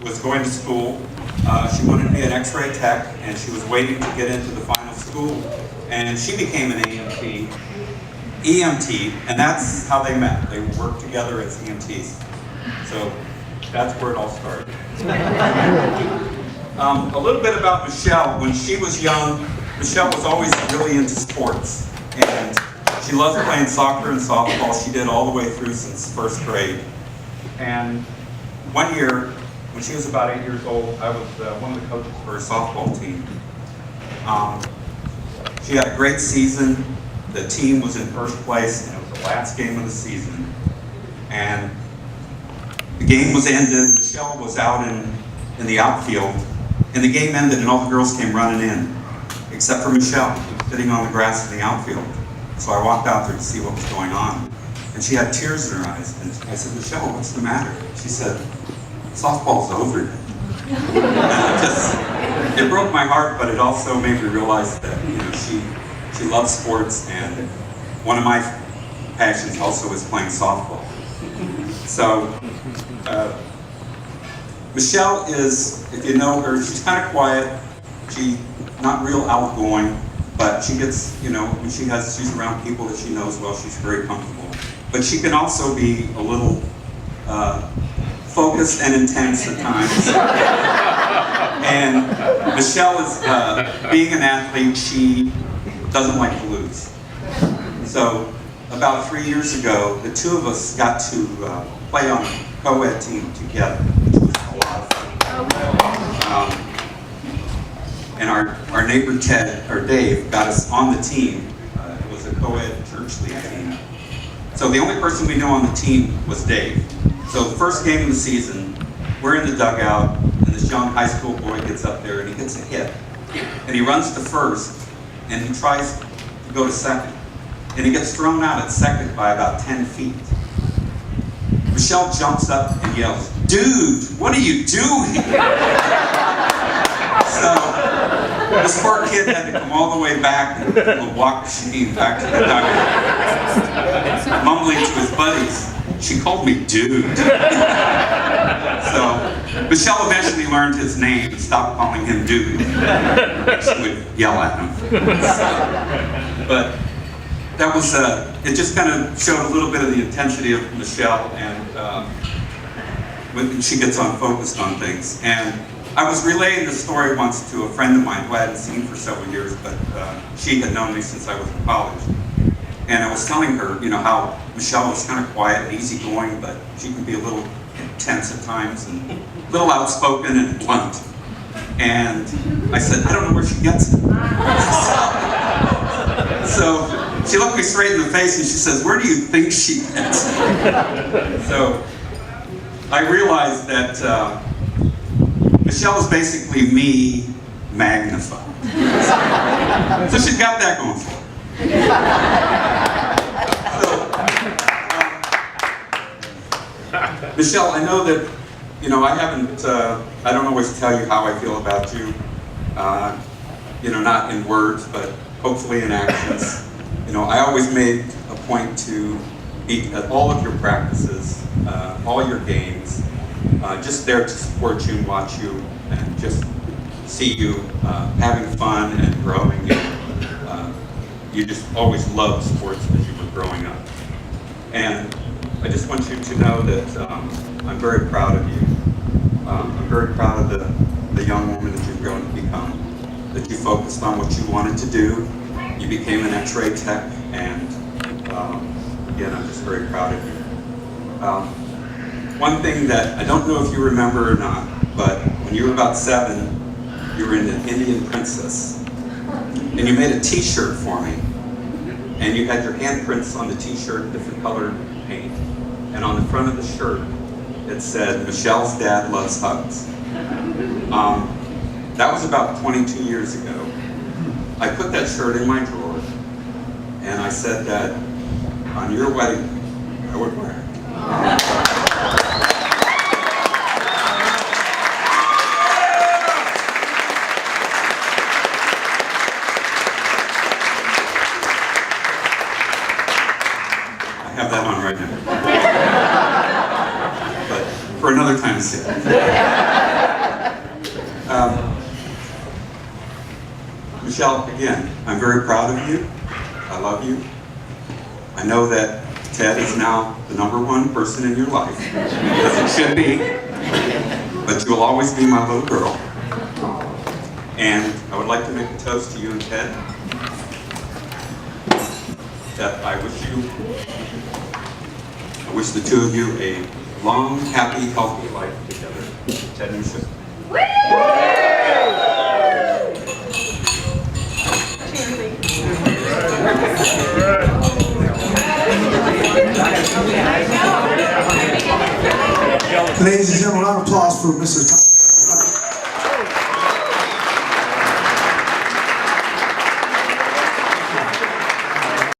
was going to school. She wanted to be an X-ray tech, and she was waiting to get into the final school. And she became an EMT, and that's how they met. They worked together as EMTs. So that's where it all started. A little bit about Michelle. When she was young, Michelle was always really into sports. And she loved playing soccer and softball. She did all the way through since first grade. And one year, when she was about 8 years old, I was one of the coaches for her softball team. She had a great season. The team was in first place, and it was the last game of the season. And the game was ended. Michelle was out in the outfield, and the game ended, and all the girls came running in, except for Michelle, who was sitting on the grass in the outfield. So I walked out there to see what was going on, and she had tears in her eyes. And I said, "Michelle, what's the matter?" She said, "Softball's over." And it broke my heart, but it also made me realize that she loves sports, and one of my passions also is playing softball. So Michelle is, if you know her, she's kind of quiet. She's not real outgoing, but she gets, when she's around people that she knows well, she's very comfortable. But she can also be a little focused and intense at times. And Michelle is, being an athlete, she doesn't like to lose. So about 3 years ago, the two of us got to play on a co-ed team together, which was a lot of fun. And our neighbor Dave got us on the team. It was a co-ed church league team. So the only person we knew on the team was Dave. So the first game of the season, we're in the dugout, and this young high school boy gets up there and he gets a hit. And he runs to first, and he tries to go to second. And he gets thrown out at second by about 10 feet. Michelle jumps up and yells, "Dude, what are you doing?" So this poor kid had to come all the way back in a walk machine back to the dugout, mumbling to his buddies, "She called me dude." So Michelle eventually learned his name and stopped calling him dude. She would yell at him. But that was, it just kind of showed a little bit of the intensity of Michelle, and when she gets focused on things. And I was relaying this story once to a friend of mine who I hadn't seen for several years, but she had known me since I was in college. And I was telling her, how Michelle was kind of quiet and easygoing, but she can be a little intense at times and a little outspoken and blunt. And I said, "I don't know where she gets it." So she looked me straight in the face and she says, "Where do you think she gets it?" So I realized that Michelle is basically me magnified. So she's got that going for her. Michelle, I know that, I don't always tell you how I feel about you, not in words, but hopefully in actions. I always made a point to be at all of your practices, all your games, just there to support you and watch you and just see you having fun and growing. You just always loved sports as you were growing up. And I just want you to know that I'm very proud of you. I'm very proud of the young woman that you've grown to become, that you focused on what you wanted to do. You became an X-ray tech, and again, I'm just very proud of you. One thing that I don't know if you remember or not, but when you were about 7, you were in an Indian Princess, and you made a T-shirt for me, and you had your handprints on the T-shirt, different colored paint, and on the front of the shirt it said, "Michelle's dad loves hugs." That was about 22 years ago. I put that shirt in my drawer, and I said that on your wedding I would wear it. I have that on right now. But for another time to say. Michelle, again, I'm very proud of you. I love you. I know that Ted is now the #1 person in your life, as it should be, but you'll always be my little girl. And I would like to make a toast to you and Ted, that I wish the two of you a long, happy, healthy life together. Ted and Michelle. Ladies and gentlemen, round of applause for Mrs.